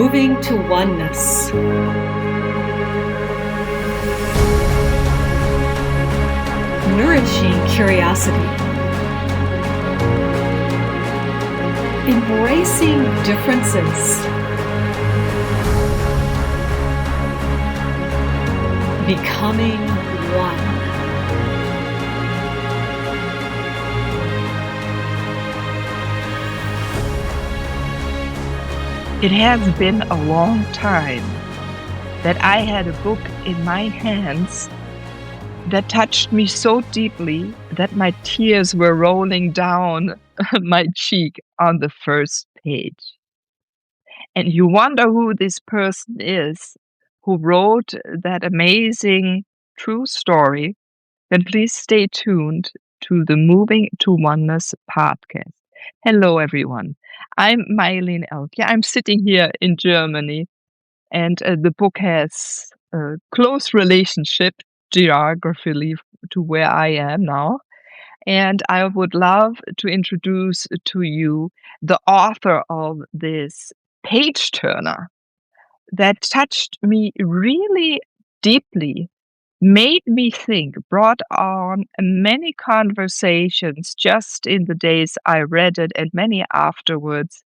Moving to oneness. Nourishing curiosity. Embracing differences. Becoming one. It has been a long time that I had a book in my hands that touched me so deeply that my tears were rolling down my cheek on the first page. And you wonder who this person is who wrote that amazing true story, then please stay tuned to the Moving to Oneness podcast. Hello, everyone. I'm Mylene Elke. I'm sitting here in Germany, and the book has a close relationship geographically to where I am now. And I would love to introduce to you the author of this page turner that touched me really deeply, made me think, brought on many conversations just in the days I read it and many afterwards.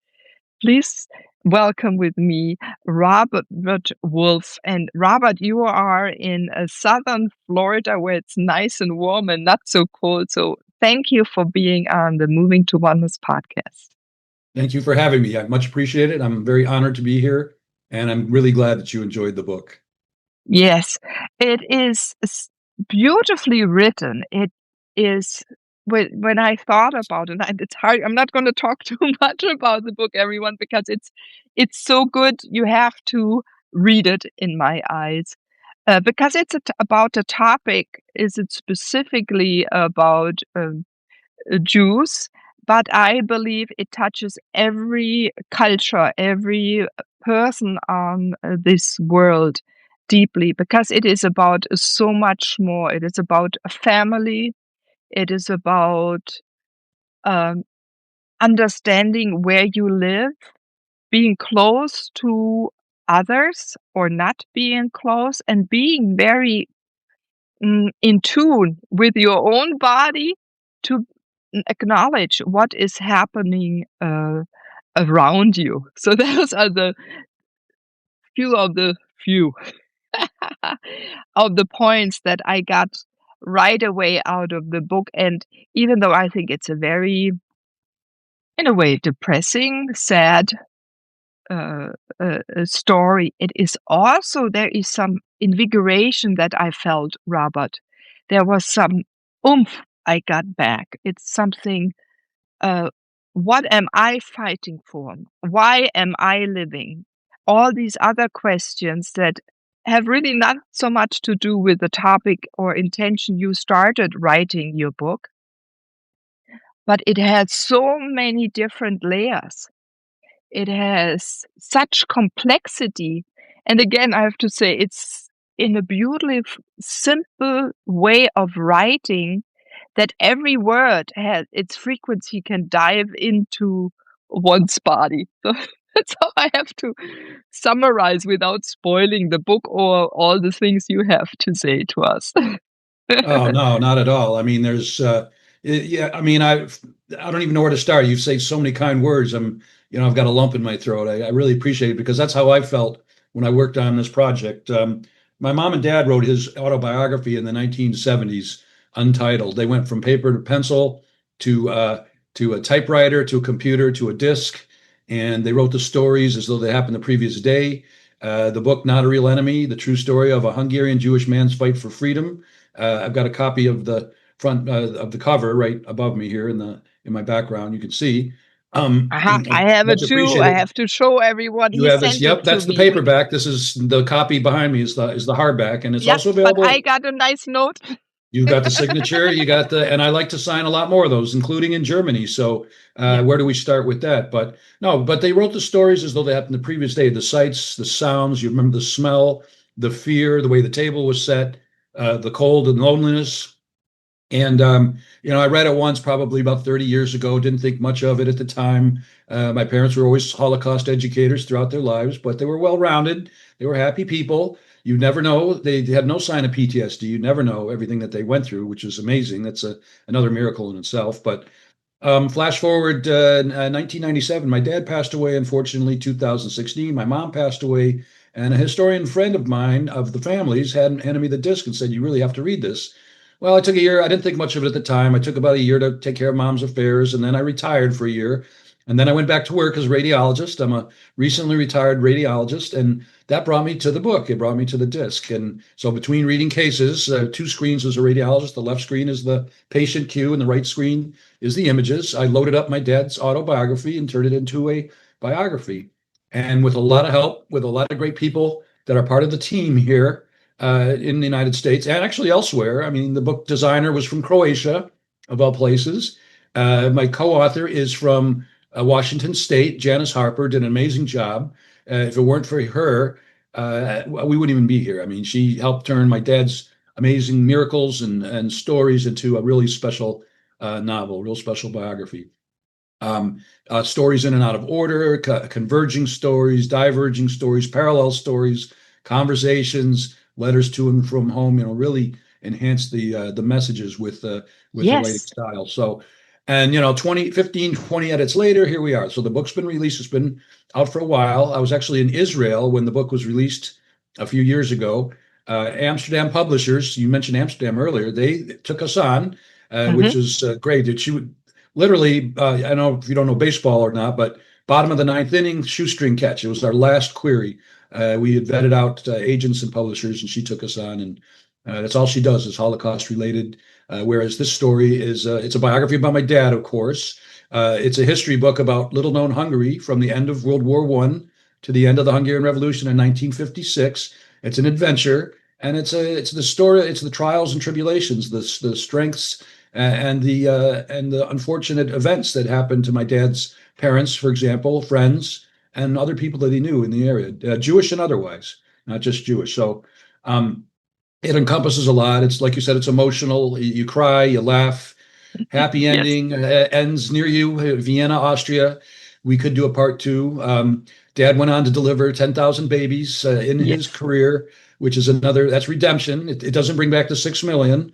Please welcome with me Robert Wolf. And Robert, you are in southern Florida where it's nice and warm and not so cold. So thank you for being on the Moving to Oneness podcast. Thank you for having me. I much appreciate it. I'm very honored to be here, and I'm really glad that you enjoyed the book. Yes, it is beautifully written. It is, when I thought about it, and it's hard. I'm not going to talk too much about the book, everyone, because it's so good. You have to read it, in my eyes, because it's about a topic. Is it specifically about Jews? But I believe it touches every culture, every person on this world deeply, because it is about so much more. It is about a family. It is about understanding where you live, being close to others or not being close, and being very in tune with your own body to acknowledge what is happening around you. So those are the few of the points that I got right away out of the book. And even though I think it's a very, in a way, depressing, sad story, it is also, there is some invigoration that I felt, Robert. There was some oomph I got back. It's something, what am I fighting for? Why am I living? All these other questions that have really not so much to do with the topic or intention you started writing your book, but it has so many different layers. It has such complexity. And again, I have to say, it's in a beautifully simple way of writing that every word has its frequency, can dive into one's body. So that's how I have to summarize without spoiling the book or all the things you have to say to us. Oh, no, not at all. I mean, yeah, I mean, I don't even know where to start. You've said so many kind words. I've got a lump in my throat. I really appreciate it, because that's how I felt when I worked on this project. My mom and dad wrote his autobiography in the 1970s, Untitled. They went from paper to pencil to a typewriter to a computer to a disc, and they wrote the stories as though they happened the previous day. The book, Not a Real Enemy, the true story of a Hungarian Jewish man's fight for freedom. I've got a copy of the front of the cover right above me here in my background. You can see. I have it too. I have to show everyone. You have this. Yep, that's the paperback. This is the copy behind me. Is the hardback, and it's also available. But I got a nice note. You got the signature. You got and I like to sign a lot more of those, including in Germany. So where do we start with that? But they wrote the stories as though they happened the previous day. The sights, the sounds. You remember the smell, the fear, the way the table was set, the cold and loneliness. And I read it once, probably about 30 years ago. Didn't think much of it at the time. My parents were always Holocaust educators throughout their lives, but they were well-rounded. They were happy people. You never know. They had no sign of PTSD. You never know everything that they went through, which is amazing. That's another miracle in itself. But flash forward 1997, my dad passed away, unfortunately, 2016. My mom passed away, and a historian friend of mine of the family's handed me the disc and said, "You really have to read this." Well, I took a year. I didn't think much of it at the time. I took about a year to take care of mom's affairs, and then I retired for a year. And then I went back to work as a radiologist. I'm a recently retired radiologist, and that brought me to the book. It brought me to the disc. And so between reading cases, two screens as a radiologist, the left screen is the patient queue, and the right screen is the images. I loaded up my dad's autobiography and turned it into a biography. And with a lot of help, with a lot of great people that are part of the team here, in the United States and actually elsewhere. I mean, the book designer was from Croatia, of all places. My co-author is from Washington State. Janice Harper did an amazing job. If it weren't for her, we wouldn't even be here. I mean, she helped turn my dad's amazing miracles and stories into a really special novel, real special biography. Stories in and out of order, converging stories, diverging stories, parallel stories, conversations, letters to and from home. Really enhance the messages with the writing style. So, and 20 edits later, here we are. So the book's been released. It's been out for a while. I was actually in Israel when the book was released a few years ago. Amsterdam publishers, you mentioned Amsterdam earlier, they took us on, which is great. She would literally, I don't know if you don't know baseball or not, but bottom of the ninth inning, shoestring catch. It was our last query. We had vetted out agents and publishers, and she took us on, and that's all she does is Holocaust related. Whereas this story is it's a biography about my dad, of course. It's a history book about little known Hungary from the end of World War I to the end of the Hungarian Revolution in 1956. It's an adventure, and it's the story. It's the trials and tribulations, the strengths and the unfortunate events that happened to my dad's parents, for example, friends, and other people that he knew in the area, Jewish and otherwise, not just Jewish. So it encompasses a lot. It's like you said, it's emotional. You cry, you laugh. Happy ending. Ends near you, Vienna, Austria. We could do a part two. Dad went on to deliver 10,000 babies in his career, which is that's redemption. It doesn't bring back the 6 million,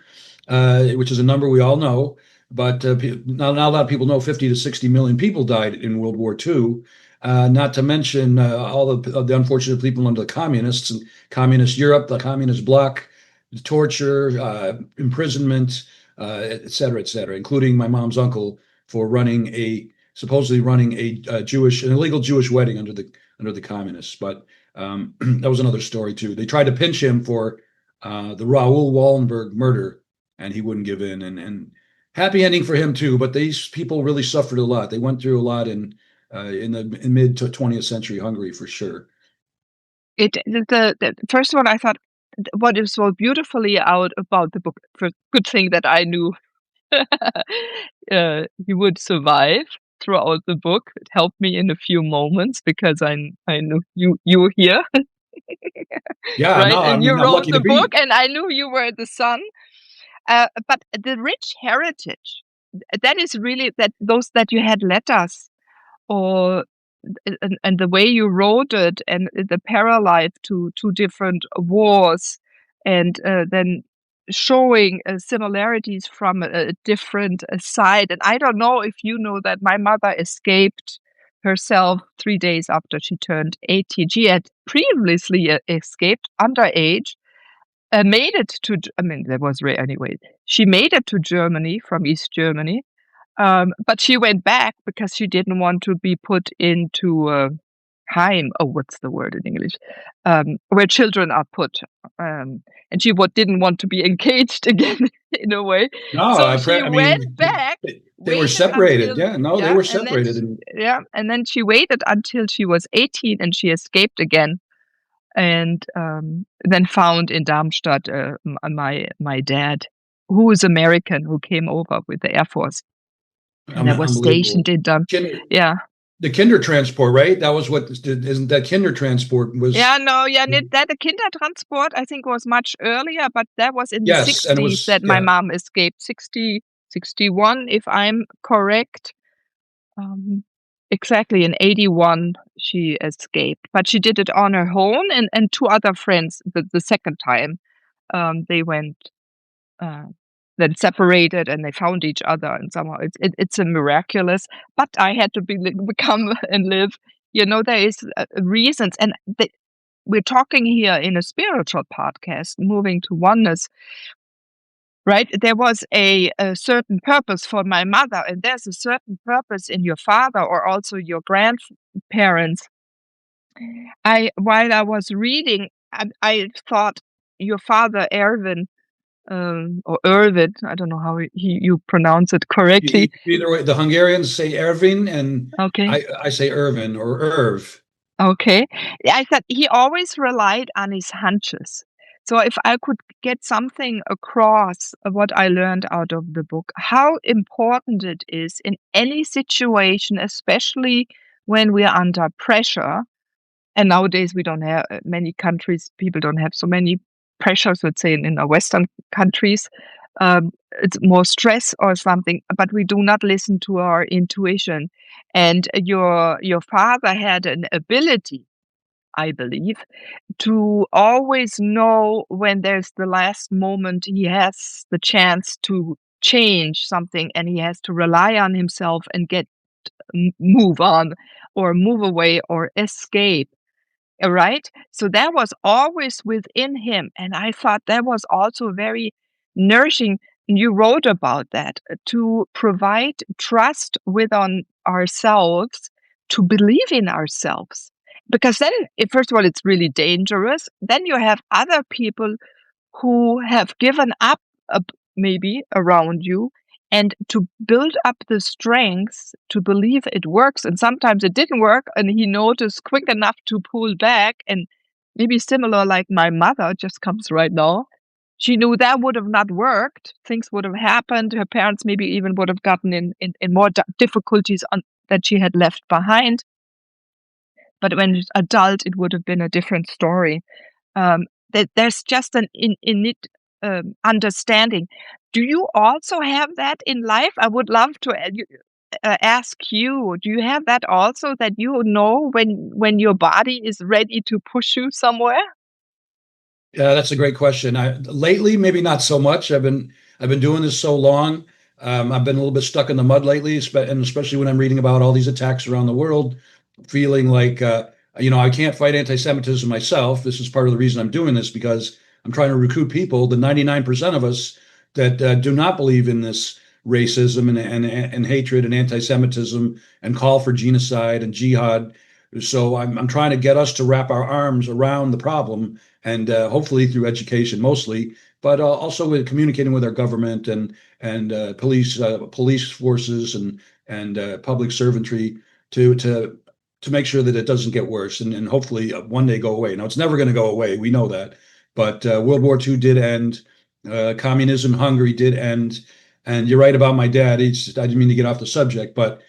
which is a number we all know. But not a lot of people know 50 to 60 million people died in World War II. Not to mention all the unfortunate people under the communists and communist Europe, the communist bloc, torture, imprisonment, et cetera, including my mom's uncle for supposedly running an illegal Jewish wedding under the communists. But that was another story too. They tried to pinch him for the Raoul Wallenberg murder, and he wouldn't give in. And happy ending for him too. But these people really suffered a lot. They went through a lot in the mid to 20th century Hungary for sure. The first one I thought, what is so beautifully out about the book, for good thing that I knew you would survive throughout the book. It helped me in a few moments because I knew you were here. Yeah, right? no, And I mean, you I'm wrote lucky the to be. book, and I knew you were the son. But the rich heritage, that is really those that you had letters, or and the way you wrote it, and the parallel to two different wars, and then showing similarities from a different side. And I don't know if you know that my mother escaped herself 3 days after she turned 18. She had previously escaped underage. Made it to, I mean, that was rare anyway. She made it to Germany from East Germany, but she went back because she didn't want to be put into Heim. Oh, what's the word in English? Where children are put. And she didn't want to be engaged again in a way. No, So she I went mean, back. they were separated. They were separated. And then she waited until she was 18 and she escaped again. And then found in Darmstadt my dad, who is American, who came over with the Air Force, and that was stationed in Can the Kindertransport, right? That was what isn't that Kindertransport was? Yeah, no, yeah, that the Kindertransport I think was much earlier, but that was in the Yes, and it 60s was that my mom escaped. 60, 61, if I'm correct. Exactly, in 81 she escaped, but she did it on her own and two other friends the second time. They went uh, then separated and they found each other, and somehow it's a miraculous. But I had to become and live. You know, there is reasons, and we're talking here in a spiritual podcast, moving to oneness, right? There was a certain purpose for my mother, and there's a certain purpose in your father or also your grandparents. While I was reading, I thought your father, Erwin, or Irvin, I don't know how you pronounce it correctly. Either way, the Hungarians say Ervin, and Okay. I say Irvin or Irv. Okay. I thought he always relied on his hunches. So if I could get something across of what I learned out of the book, how important it is in any situation, especially when we are under pressure. And nowadays we don't have many countries, people don't have so many pressures, let's say in our Western countries. It's more stress or something, but we do not listen to our intuition. And your father had an ability, I believe, to always know when there's the last moment he has the chance to change something, and he has to rely on himself and move on or move away or escape. Right? So that was always within him. And I thought that was also very nourishing. You wrote about that to provide trust within ourselves, to believe in ourselves. Because then, first of all, it's really dangerous. Then you have other people who have given up maybe around you, and to build up the strength to believe it works. And sometimes it didn't work, and he noticed quick enough to pull back. And maybe similar, like my mother just comes right now. She knew that would have not worked. Things would have happened. Her parents maybe even would have gotten in more difficulties that she had left behind. But when she's adult, it would have been a different story. There's just an innate understanding. Do you also have that in life? I would love to ask you. Do you have that also, that you know when your body is ready to push you somewhere? Yeah, that's a great question. Lately, maybe not so much. I've been doing this so long. I've been a little bit stuck in the mud lately, and especially when I'm reading about all these attacks around the world, feeling like I can't fight anti-Semitism myself. This is part of the reason I'm doing this, because I'm trying to recruit people, the 99% of us that do not believe in this racism and hatred and anti-Semitism and call for genocide and jihad. So I'm trying to get us to wrap our arms around the problem, and hopefully through education mostly, but also with communicating with our government and police forces and public servantry to make sure that it doesn't get worse and hopefully one day go away. Now, it's never going to go away. We know that. But World War II did end. Communism in Hungary did end. And you're right about my dad. I didn't mean to get off the subject, but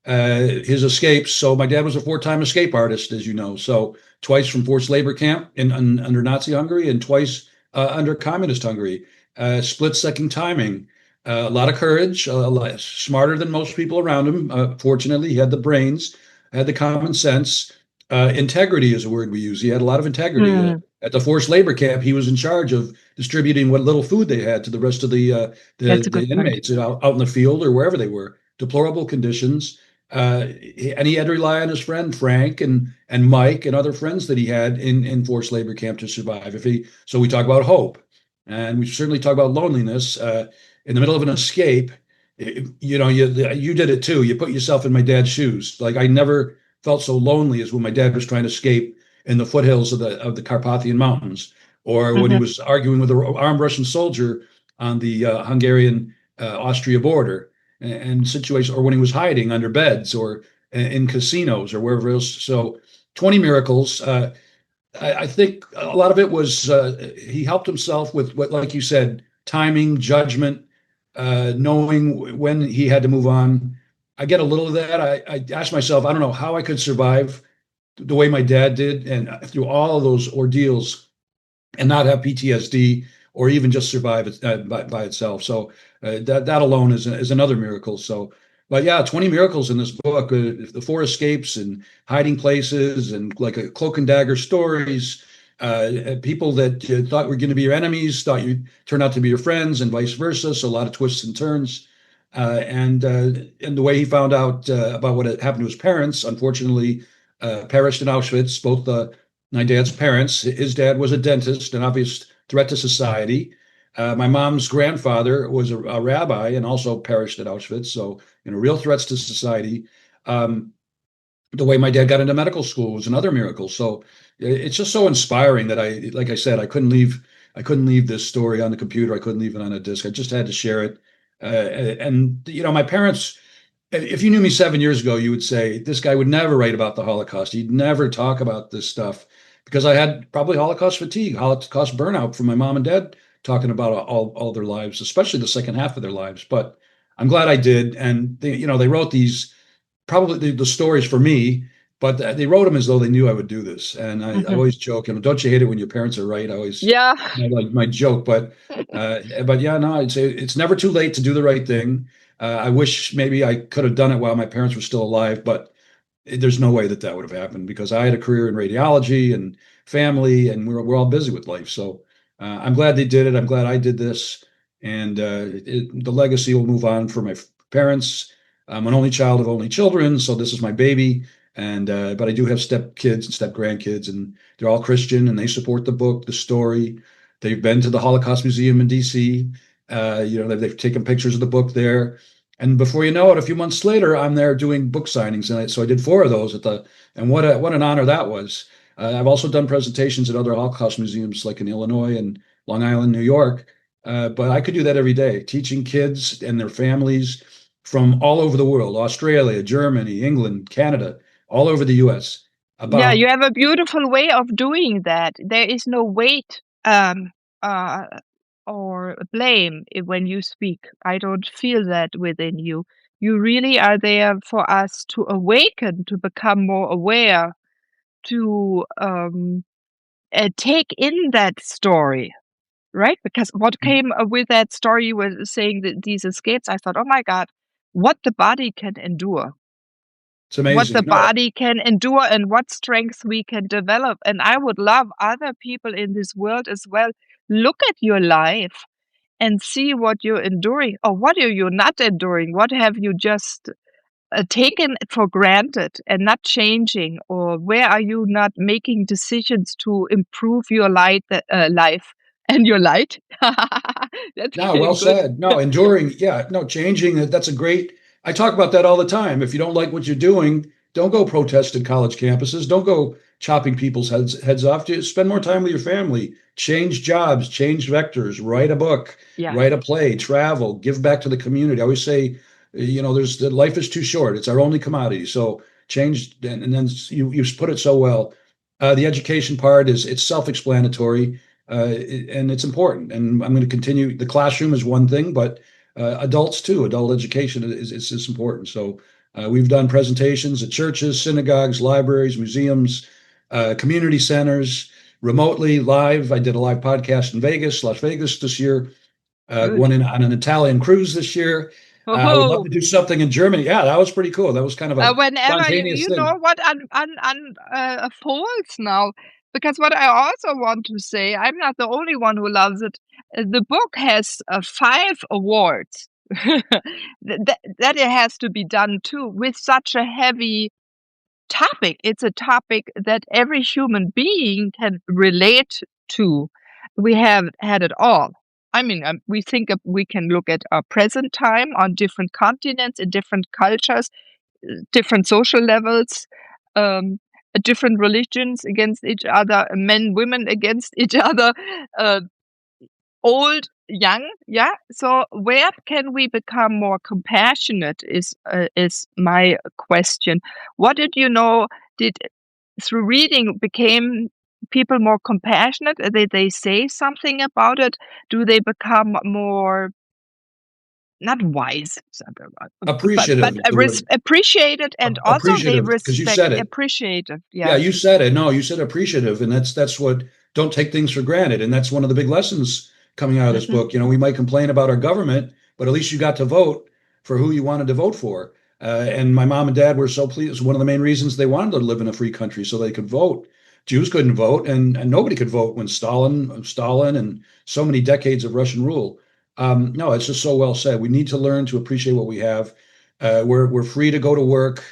his escapes. So my dad was a four-time escape artist, as you know. So twice from forced labor camp under Nazi Hungary and twice under communist Hungary. Split-second timing. A lot of courage, smarter than most people around him. Fortunately, he had the brains, had the common sense. Integrity is a word we use. He had a lot of integrity. At the forced labor camp, he was in charge of distributing what little food they had to the rest of the inmates out in the field or wherever they were. Deplorable conditions. And he had to rely on his friend Frank and Mike and other friends that he had in forced labor camp to survive. So we talk about hope, and we certainly talk about loneliness. In the middle of an escape, you did it too. You put yourself in my dad's shoes. Like, I never felt so lonely as when my dad was trying to escape in the foothills of the Carpathian Mountains, or when he was arguing with an armed Russian soldier on the Hungarian-Austria border, and situations, or when he was hiding under beds or in casinos or wherever else. So 20 miracles. I think a lot of it was he helped himself with what, like you said, timing, judgment, knowing when he had to move on. I get a little of that. I ask myself, I don't know how I could survive the way my dad did, and through all of those ordeals, and not have PTSD or even just survive it by itself. So that alone is another miracle. So, but yeah, 20 miracles in this book: the four escapes and hiding places, and like a cloak and dagger stories. People that you thought were going to be your enemies thought you turned out to be your friends, and vice versa. So a lot of twists and turns. And the way he found out about what had happened to his parents, unfortunately, perished in Auschwitz. Both my dad's parents. His dad was a dentist, an obvious threat to society. My mom's grandfather was a rabbi and also perished at Auschwitz. So, real threats to society. The way my dad got into medical school was another miracle. So it's just so inspiring that like I said, I couldn't leave this story on the computer. I couldn't leave it on a disc. I just had to share it. And my parents, if you knew me 7 years ago, you would say this guy would never write about the Holocaust. He'd never talk about this stuff because I had probably Holocaust fatigue, Holocaust burnout from my mom and dad talking about all their lives, especially the second half of their lives. But I'm glad I did. And they wrote these probably the stories for me, but they wrote them as though they knew I would do this. And I always joke, don't you hate it when your parents are right? I always Yeah. like my joke, but yeah, no, I'd say it's never too late to do the right thing. I wish maybe I could have done it while my parents were still alive, but there's no way that would have happened because I had a career in radiology and family, and we're all busy with life. So I'm glad they did it. I'm glad I did this, and the legacy will move on for my parents. I'm an only child of only children, so this is my baby. And but I do have step kids and step grandkids, and they're all Christian, and they support the book, the story. They've been to the Holocaust Museum in D.C. They've taken pictures of the book there. And before you know it, a few months later, I'm there doing book signings, and so I did 4 of those and what an honor that was. I've also done presentations at other Holocaust museums, like in Illinois and Long Island, New York. But I could do that every day, teaching kids and their families from all over the world: Australia, Germany, England, Canada, all over the U.S. Yeah, about you have a beautiful way of doing that. There is no weight uh, or blame when you speak. I don't feel that within you. You really are there for us to awaken, to become more aware, to take in that story, right? Because what came with that story was saying that these escapes, I thought, oh my God, what the body can endure, it's what the amazing. No, body can endure, and what strengths we can develop. And I would love other people in this world as well. Look at your life and see what you're enduring, or what are you not enduring? What have you just taken for granted and not changing, or where are you not making decisions to improve your life and your light? That no, well came good. said. No, enduring. Yeah, no, changing. That's a great. I talk about that all the time. If you don't like what you're doing, don't go protest at college campuses. Don't go chopping people's heads off. Just spend more time with your family. Change jobs. Change vectors. Write a book. Yeah. Write a play. Travel. Give back to the community. I always say, there's life is too short. It's our only commodity. So change. And then you put it so well. The education part is self-explanatory. And it's important. And I'm going to continue. The classroom is one thing, but adults too. Adult education is important. So we've done presentations at churches, synagogues, libraries, museums, community centers, remotely, live. I did a live podcast in Las Vegas this year. Good. Going on an Italian cruise this year. I would love Oh, to do something in Germany. Yeah, that was pretty cool. That was kind of a whenever spontaneous you thing. know what unfolds now, because what I also want to say, I'm not the only one who loves it. The book has 5 awards. That it has to be done too with such a heavy topic. It's a topic that every human being can relate to. We have had it all. I mean, we think we can look at our present time on different continents, in different cultures, different social levels, um, different religions against each other, men, women against each other, uh, old, young. Yeah. So where can we become more compassionate is my question. What did you know? Did through reading became people more compassionate? They say something about it? Do they become more not wise, Appreciative but is the word. appreciated, and also they Appreciative, because you respect said it. appreciative. Yeah, Yeah. you said it. No, you said appreciative, and that's what, don't take things for granted, and that's one of the big lessons coming out of this Mhm. book. We might complain about our government, but at least you got to vote for who you wanted to vote for. And my mom and dad were so pleased. It was one of the main reasons they wanted to live in a free country, so they could vote. Jews couldn't vote, and nobody could vote when Stalin, and so many decades of Russian rule. No, it's just so well said. We need to learn to appreciate what we have. We're free to go to work.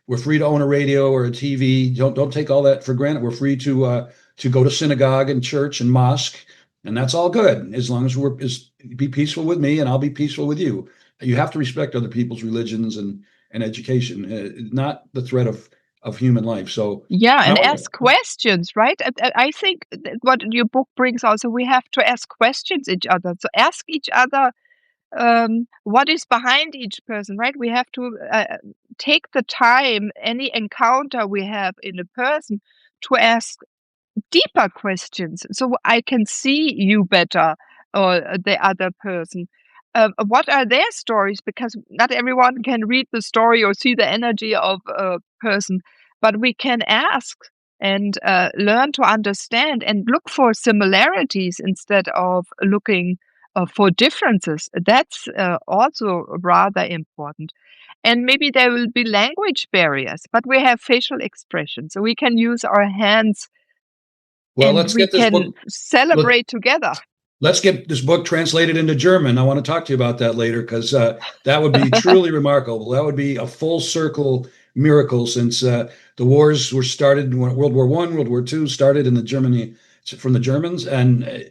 We're free to own a radio or a TV. Don't take all that for granted. We're free to go to synagogue and church and mosque, and that's all good as long as be peaceful with me and I'll be peaceful with you. You have to respect other people's religions and education, not the threat of human life. So, Yeah, and and ask questions, right? I think what your book brings also, we have to ask questions each other. So ask each other what is behind each person, right? We have to take the time, any encounter we have in a person, to ask deeper questions so I can see you better, or the other person. What are their stories? Because not everyone can read the story or see the energy of a person, but we can ask and learn to understand and look for similarities instead of looking for differences. That's also rather important. And maybe there will be language barriers, but we have facial expressions, so we can use our hands well, and let's we get this can book. Let, celebrate together. let's get this book translated into German. I want to talk to you about that later, because that would be truly remarkable. That would be a full circle miracle, since the wars were started when World War I, World War II started in the Germany from the Germans, and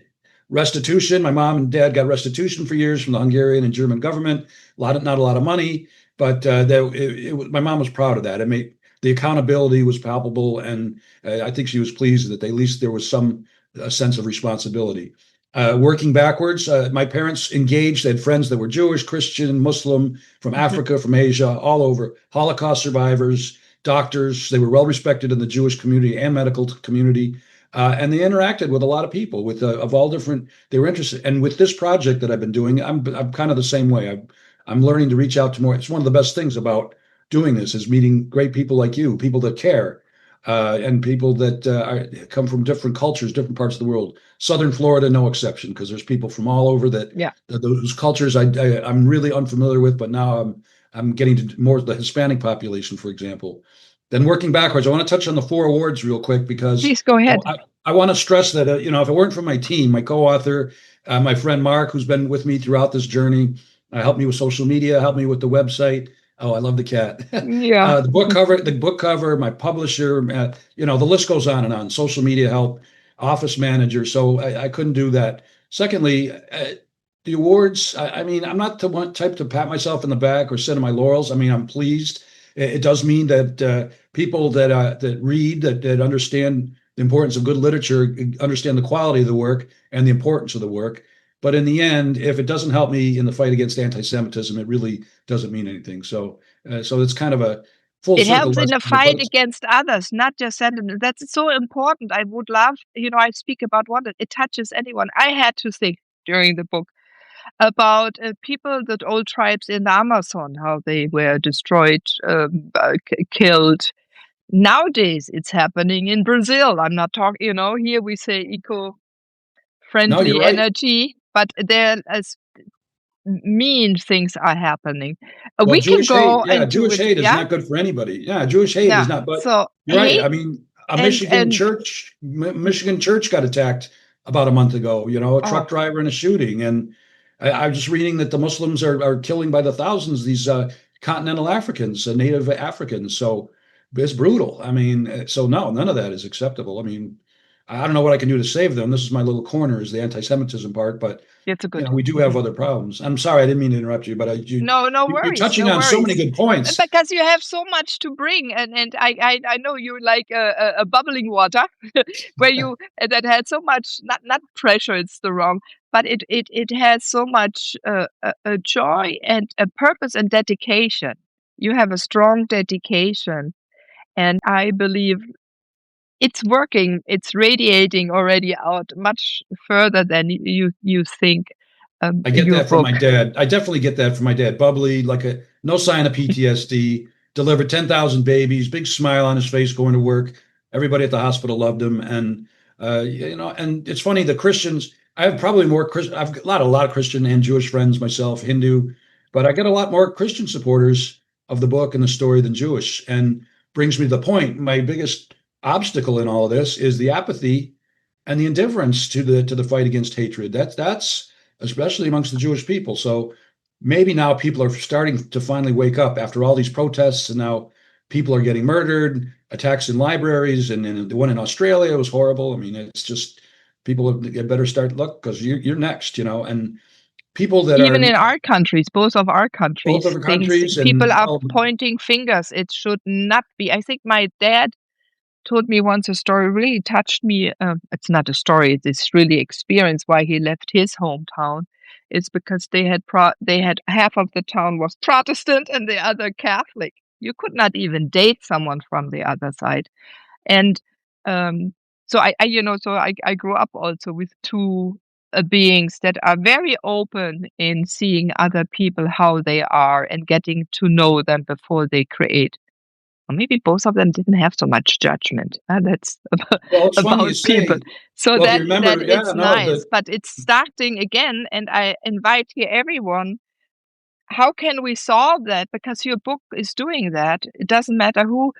restitution. My mom and dad got restitution for years from the Hungarian and German government. Not a lot of money, but my mom was proud of that. It made the accountability was palpable, and I think she was pleased that at least there was some sense of responsibility. Working backwards, my parents engaged. They had friends that were Jewish, Christian, Muslim, from Mhm. Africa, from Asia, all over. Holocaust survivors, doctors. They were well respected in the Jewish community and medical community. And they interacted with a lot of people of all different. They were interested. And with this project that I've been doing, I'm kind of the same way. I'm learning to reach out to more. It's one of the best things about doing this is meeting great people like you, people that care, and people that come from different cultures, different parts of the world. Southern Florida, no exception, because there's people from all over Yeah. those cultures I'm really unfamiliar with, but now I'm getting to more of the Hispanic population, for example. Then working backwards, I want to touch on the 4 awards real quick, because Please go ahead. I want to stress that if it weren't for my team, my co-author, my friend Mark, who's been with me throughout this journey, helped me with social media, helped me with the website. Oh, I love the cat. Yeah. The book cover, my publisher, the list goes on and on. Social media help, office manager. So I couldn't do that. Secondly, the awards. I mean, I'm not the one type to pat myself in the back or sit on my laurels. I mean, I'm pleased. It does mean that people that read, that understand the importance of good literature, understand the quality of the work and the importance of the work. But in the end, if it doesn't help me in the fight against anti-Semitism, it really doesn't mean anything. So it's kind of a full It circle helps in lesson. the fight against others, not just sentiments. That's so important. I would love, I speak about one that it touches anyone. I had to think during the book about people, that old tribes in the Amazon, how they were destroyed, killed. Nowadays, it's happening in Brazil. I'm not talking, here we say No, you're eco-friendly right. energy, but there as mean things are happening. Well, We can Jewish hate, go yeah, into Jewish it, hate is yeah, not good for anybody. Yeah, Jewish hate yeah. is not. But So you're right. I hate mean, a and Michigan church got attacked about a month ago. A oh, truck driver in a shooting, and I'm just reading that the Muslims are killing by the thousands these continental Africans, native Africans. So it's brutal. I mean, so no, none of that is acceptable. I mean, I don't know what I can do to save them. This is my little corner, is the anti-Semitism part, but it's a good. we do have other problems. I'm sorry, I didn't mean to interrupt you, but No you're worries, touching no on so many worries. good points. Because you have so much to bring, and I know you're like a bubbling water, where you that had so much, not pressure, it's the wrong, but it has so much a joy and a purpose and dedication. You have a strong dedication, and I believe it's working. It's radiating already out much further than you think. I get your that from my book. dad. I definitely get that from my dad. Bubbly, like a no sign of PTSD. Delivered 10,000 babies, big smile on his face going to work. Everybody at the hospital loved him, and and it's funny. The Christians, I have probably more Christian. I've got a lot of Christian and Jewish friends myself, Hindu, but I get a lot more Christian supporters of the book and the story than Jewish. And brings me to the point. My biggest obstacle in all of this is the apathy and the indifference to the fight against hatred. That's especially amongst the Jewish people. So maybe now people are starting to finally wake up after all these protests, and now people are getting murdered, attacks in libraries, and the one in Australia was horrible. I mean, it's just people have better start look because you're next, and people that Even are in our countries, both of our both countries, other countries people and are pointing fingers. It should not be. I think my dad told me once a story really touched me. It's not a story; it's really experience why he left his hometown. It's because they had half of the town was Protestant and the other Catholic. You could not even date someone from the other side, and so I grew up also with two beings that are very open in seeing other people how they are and getting to know them before they create. Or maybe both of them didn't have so much judgment. That's well, it's funny you about people. say. So Well, if you that remember, yeah, it's no, nice, but it's starting again. And I invite here everyone. How can we solve that? Because your book is doing that. It doesn't matter who,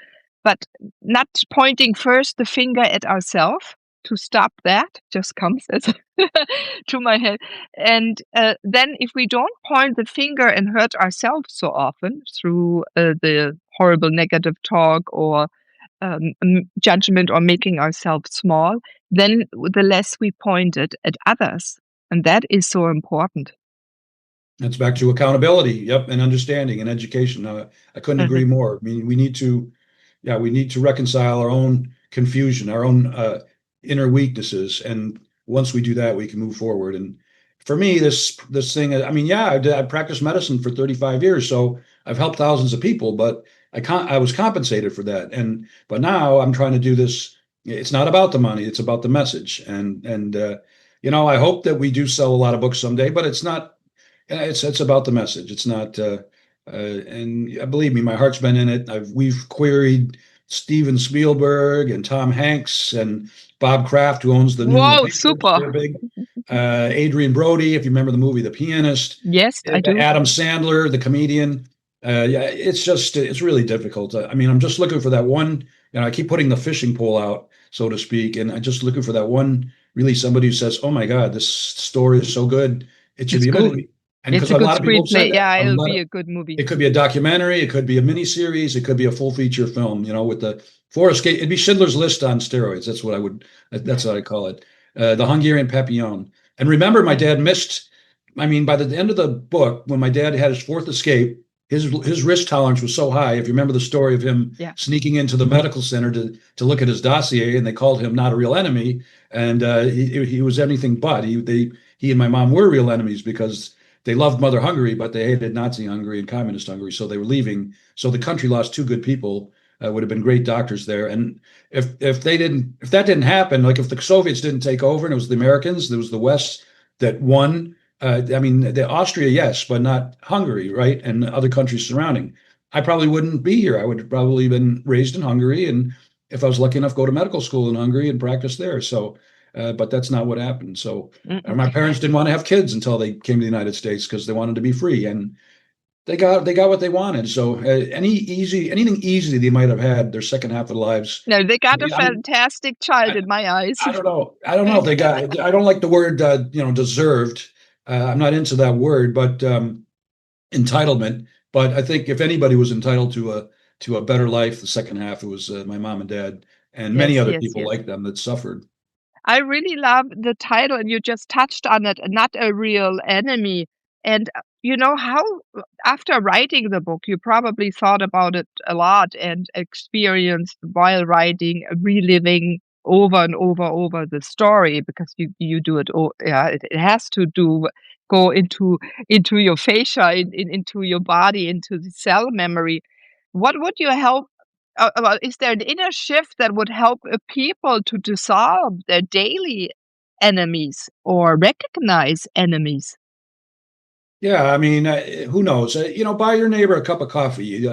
but not pointing first the finger at ourselves to stop that just comes as to my head. And then if we don't point the finger and hurt ourselves so often through the horrible negative talk or judgment or making ourselves small, then the less we point it at others. And that is so important. that's back to accountability. Yep, and understanding and education. I couldn't agree more. I mean, we need to reconcile our own confusion, our own inner weaknesses, and once we do that, we can move forward. And for me, this thing, I mean, yeah, I practiced medicine for 35 years, so I've helped thousands of people, but I was compensated for that. But now I'm trying to do this. It's not about the money; it's about the message. And I hope that we do sell a lot of books someday, but it's not. It's about the message. It's not. And believe me, my heart's been in it. We've queried Steven Spielberg and Tom Hanks and Bob Kraft, who owns the new Wow, Matrix. super. They're big. Adrian Brody, if you remember the movie The Pianist. Yes, I do. Adam Sandler, the comedian. Yeah, it's really difficult. I mean, I'm just looking for that one. I keep putting the fishing pole out, so to speak, and I'm just looking for that one. Really, somebody who says, "Oh my God, this story is so good, it should It's be a good. movie." And It's because a a good lot of people have said screenplay. that, Yeah, it'll be a good movie. it could be a documentary, it could be a miniseries, it could be a full feature film. With the Forest Gate, it'd be Schindler's List on steroids. That's what I call it. The Hungarian Papillon. And remember, my dad missed. I mean, by the end of the book, when my dad had his fourth escape, his risk tolerance was so high. If you remember the story of him sneaking into the medical center to look at his dossier, and they called him not a real enemy, and he was anything but. He and my mom were real enemies because they loved Mother Hungary, but they hated Nazi Hungary and Communist Hungary, so they were leaving. So the country lost two good people. Would have been great doctors there. And if that didn't happen, like if the Soviets didn't take over and it was the Americans, it was the West that won. I mean, the Austria, yes, but not Hungary, right? And other countries surrounding. I probably wouldn't be here. I would have probably been raised in Hungary, and if I was lucky enough, go to medical school in Hungary and practice there. So, but that's not what happened. So, my parents didn't want to have kids until they came to the United States because they wanted to be free, and they got what they wanted. So, anything easy they might have had their second half of their lives. No, they got a fantastic child in my eyes. I don't know. If they got. I don't like the word deserved. I'm not into that word, but entitlement. But I think if anybody was entitled to a better life, the second half, it was my mom and dad, and many other people like them that suffered. I really love the title, and you just touched on it. Not a real enemy. And how after writing the book, you probably thought about it a lot and experienced while writing, reliving over and over the story, because you do it. It has to go into your fascia, into your body, into the cell memory. What would you help? Is there an inner shift that would help people to dissolve their daily enemies or recognize enemies? Yeah, I mean, who knows? Buy your neighbor a cup of coffee.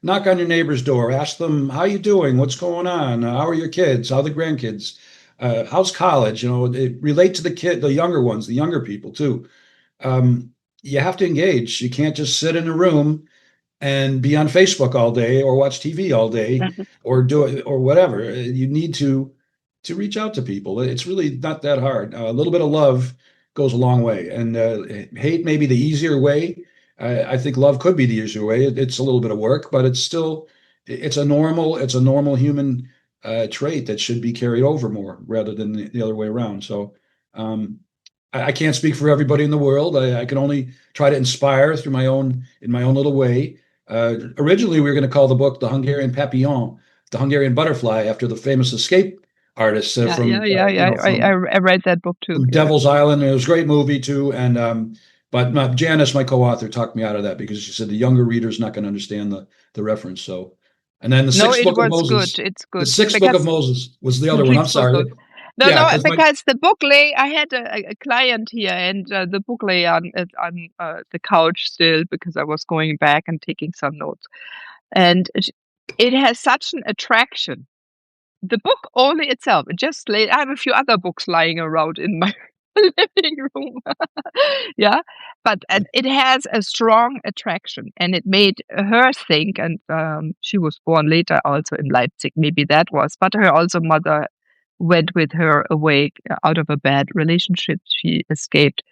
Knock on your neighbor's door. Ask them, how you doing? What's going on? How are your kids? How are the grandkids? How's college? Relate to the younger ones, the younger people too. You have to engage. You can't just sit in a room and be on Facebook all day or watch TV all day Mhm. or do it or whatever. You need to reach out to people. It's really not that hard. A little bit of love goes a long way, and hate may be the easier way. I think love could be the easier way. It's a little bit of work, but it's a normal human trait that should be carried over more rather than the other way around. So. Um, I can't speak for everybody in the world. I can only try to inspire through in my own little way. Originally, we were going to call the book "The Hungarian Papillon," the Hungarian butterfly, after the famous escape artist Yeah, yeah, yeah, yeah. I read that book too. from Yeah. Devil's Island. It was a great movie too. And but Janice, my co-author, talked me out of that because she said the younger reader's not going to understand the reference. So, and then the No, sixth it book of was good. Moses, It's the good sixth book of because Moses was the other one. I'm it's so sorry. good. No, Yeah, no, because my because the book lay. I had a client here, and the book lay on the couch still because I was going back and taking some notes, and it has such an attraction. The book only itself, it just lay. I have a few other books lying around in my living room. Yeah, but it has a strong attraction, and it made her think. And she was born later, also in Leipzig. Maybe that was, but her also mother went with her away out of a bad relationship. She escaped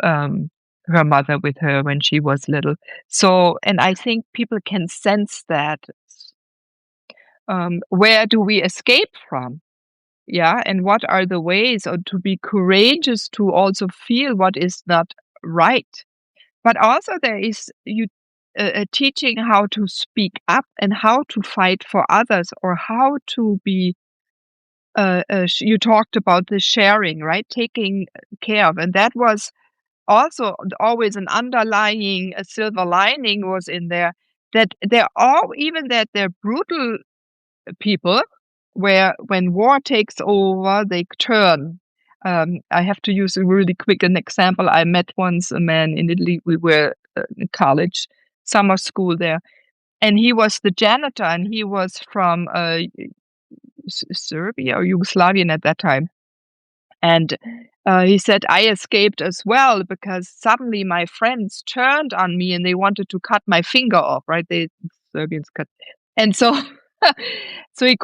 um, her mother with her when she was little. So, and I think people can sense that. Where do we escape from? Yeah, and what are the ways or to be courageous to also feel what is not right? But also there is you teaching how to speak up and how to fight for others or how to be. You talked about the sharing, right? Taking care of, and that was also always an underlying a silver lining was in there that they're all even that they're brutal people where when war takes over, they turn. I have to use a really quick an example. I met once a man in Italy. We were in college, summer school there, and he was the janitor, and he was from Serbia or Yugoslavian at that time. And he said, I escaped as well because suddenly my friends turned on me and they wanted to cut my finger off, right? They Serbians cut. And so so he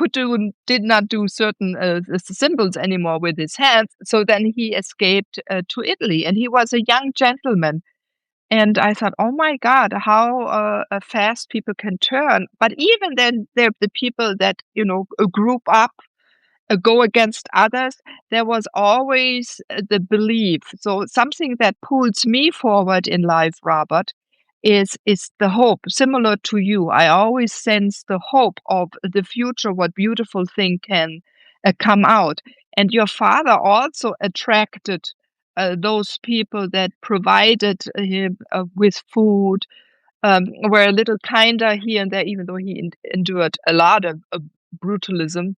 did not do certain symbols anymore with his hands. So then he escaped to Italy, and he was a young gentleman. And I thought, oh my God, how fast people can turn. But even then, they're the people that group up, go against others. There was always the belief. So something that pulls me forward in life, Robert, is the hope. Similar to you, I always sense the hope of the future. What beautiful thing can come out. And your father also attracted those people that provided him with food. Were a little kinder here and there, even though he endured a lot of brutalism,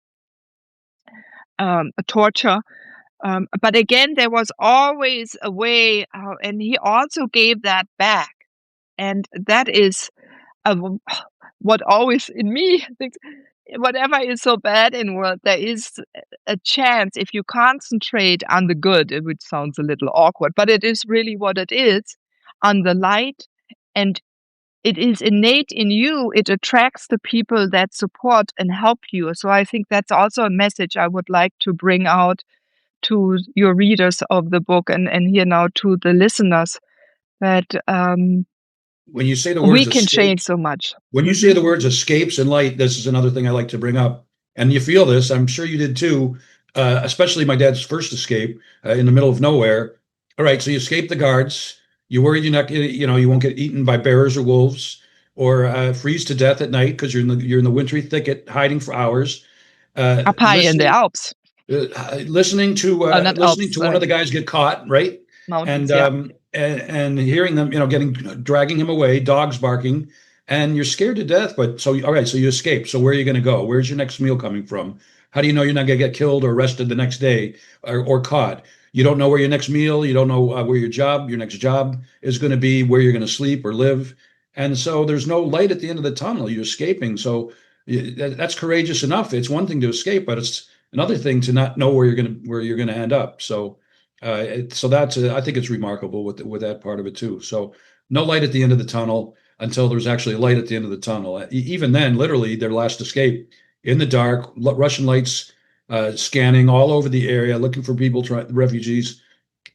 torture. But again, there was always a way, and he also gave that back. And that is what always in me thinks, whatever is so bad in the world, there is a chance if you concentrate on the good, which sounds a little awkward, but it is really what it is, on the light, and it is innate in you. It attracts the people that support and help you. So I think that's also a message I would like to bring out to your readers of the book and here now to the listeners that when you say the we words can change escape, so much. when you say the words escapes and light, this is another thing I like to bring up. And you feel this, I'm sure you did too, especially my dad's first escape in the middle of nowhere. All right, so you escape the guards. You worry you're not, you won't get eaten by bears or wolves or freeze to death at night because you're in the wintry thicket hiding for hours. Up high in the Listening, Alps. listening to Not listening Alps, to one of the guys get caught, right? mountains, And yeah. and hearing them, dragging him away, dogs barking, and you're scared to death. But so all right, so you escape. So where are you going to go? Where's your next meal coming from? How do you know you're not going to get killed or arrested the next day or caught? You don't know where your next meal, you don't know where your next job is going to be, where you're going to sleep or live. And so there's no light at the end of the tunnel. You're escaping. So that's courageous enough. It's one thing to escape, but it's another thing to not know where you're going to end up. So so that's I think it's remarkable with that part of it too. So no light at the end of the tunnel until there's actually a light at the end of the tunnel. Even then, literally, their last escape in the dark, Russian lights scanning all over the area, looking for people, refugees.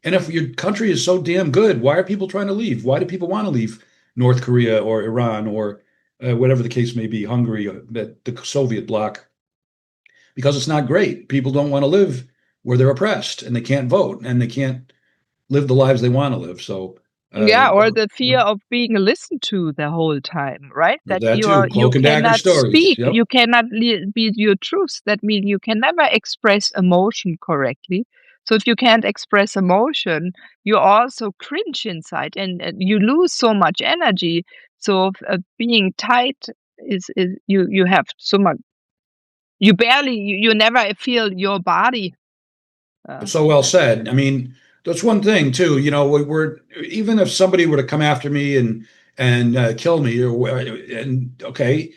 And if your country is so damn good, why are people trying to leave? Why do people want to leave North Korea or Iran or whatever the case may be, Hungary, the Soviet bloc? Because it's not great. People don't want to live where they're oppressed and they can't vote and they can't live the lives they want to live. So yeah, or the fear of being listened to the whole time, right? That too, you cloak and dagger cannot stories. speak, Yep. you cannot be your truth. That means you can never express emotion correctly. So if you can't express emotion, you also cringe inside, and you lose so much energy. So being tight is you have so much. You barely you never feel your body. So well said. I mean, that's one thing too. You know, we're even if somebody were to come after me and kill me, and okay,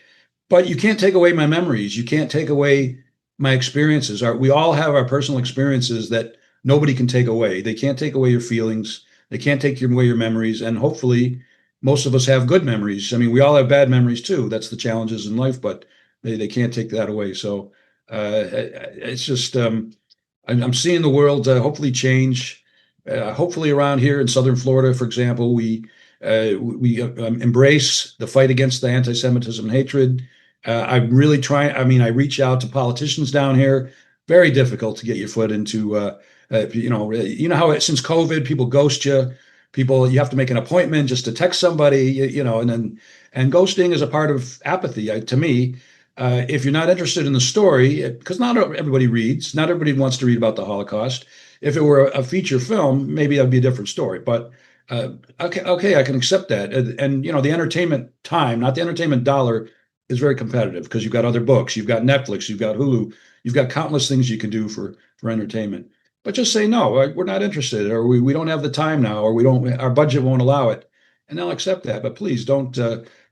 but you can't take away my memories. You can't take away my experiences. We all have our personal experiences that nobody can take away. They can't take away your feelings. They can't take away your memories. And hopefully, most of us have good memories. I mean, we all have bad memories too. That's the challenges in life, but they can't take that away. So it's just. I'm seeing the world hopefully change. Hopefully, around here in Southern Florida, for example, we embrace the fight against the anti-Semitism and hatred. I'm really trying. I mean, I reach out to politicians down here. Very difficult to get your foot into. You know how since COVID, people ghost you. People, you have to make an appointment just to text somebody. And ghosting is a part of apathy. To me, if you're not interested in the story, because not everybody reads, not everybody wants to read about the Holocaust. If it were a feature film, maybe that'd be a different story. But okay, I can accept that. And you know, the entertainment time, not the entertainment dollar, is very competitive because you've got other books, you've got Netflix, you've got Hulu, you've got countless things you can do for entertainment. But just say no, we're not interested, or we don't have the time now, or we don't, our budget won't allow it, and they'll accept that. But please don't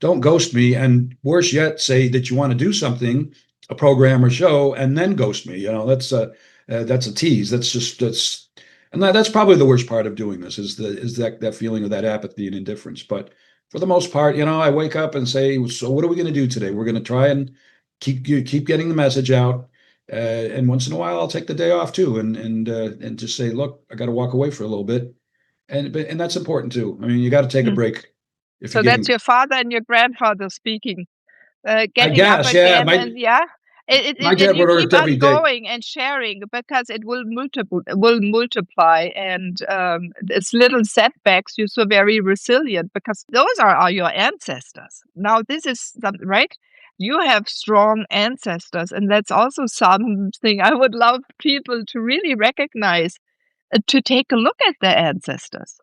ghost me, and worse yet, say that you want to do something, a program or show, and then ghost me. You know, that's a tease. That's probably the worst part of doing this is that feeling of that apathy and indifference. But for the most part, you know, I wake up and say, so what are we going to do today? We're going to try and keep getting the message out. And once in a while, I'll take the day off too, and just say, look, I got to walk away for a little bit, and that's important too. I mean, you got to take a break. So that's your father and your grandfather speaking, I getting up guess, yeah. again, and My dad you would keep work every on day. going and sharing because it will multiply, and it's little setbacks. You're so very resilient because those are your ancestors. Now this is right. You have strong ancestors, and that's also something I would love people to really recognize, to take a look at their ancestors.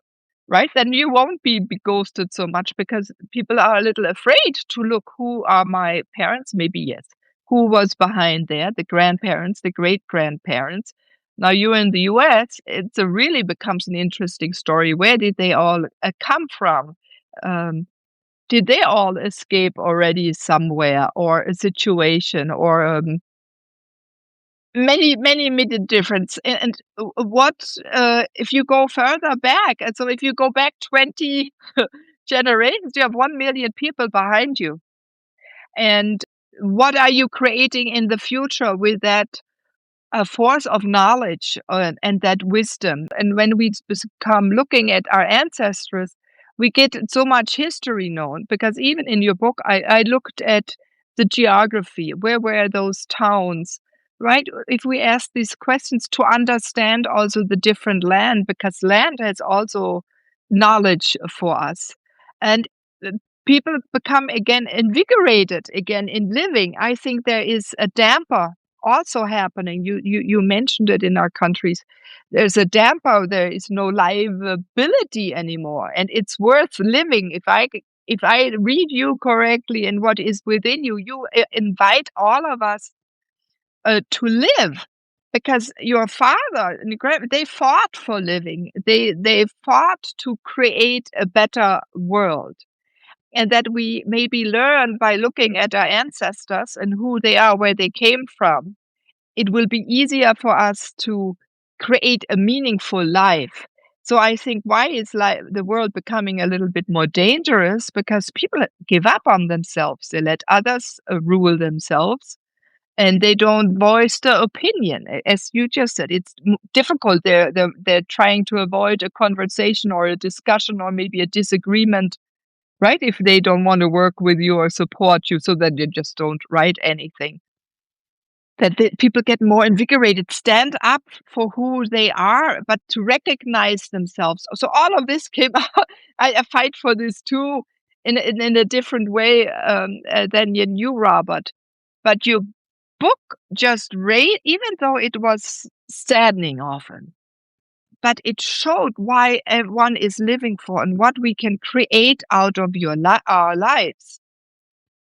Right? Then you won't be ghosted so much because people are a little afraid to look, who are my parents? Maybe yes. Who was behind there? The grandparents, the great grandparents. Now you're in the US, it really becomes an interesting story. Where did they all come from? Did they all escape already somewhere, or a situation, or many difference. And what if you go further back? And so if you go back 20 generations, you have 1 million people behind you. And what are you creating in the future with that force of knowledge and that wisdom? And when we come looking at our ancestors, we get so much history known, because even in your book, I looked at the geography. Where were those towns? Right? If we ask these questions to understand also the different land, because land has also knowledge for us. And people become again invigorated again in living. I think there is a damper also happening. You mentioned it in our countries. There's a damper. There is no liability anymore, and it's worth living. If I read you correctly and what is within you, you invite all of us to live, because your father and they fought for living. They fought to create a better world. And that we maybe learn by looking at our ancestors and who they are, where they came from. It will be easier for us to create a meaningful life. So I think why is the world becoming a little bit more dangerous? Because people give up on themselves. They let others rule themselves, and they don't voice their opinion. As you just said, it's difficult. They're trying to avoid a conversation or a discussion or maybe a disagreement, right? If they don't want to work with you or support you, so that you just don't write anything. That people get more invigorated, stand up for who they are, but to recognize themselves. So all of this came out. I fight for this too, in a different way than you, Robert. But your book just even though it was saddening often, but it showed why one is living for and what we can create out of our lives.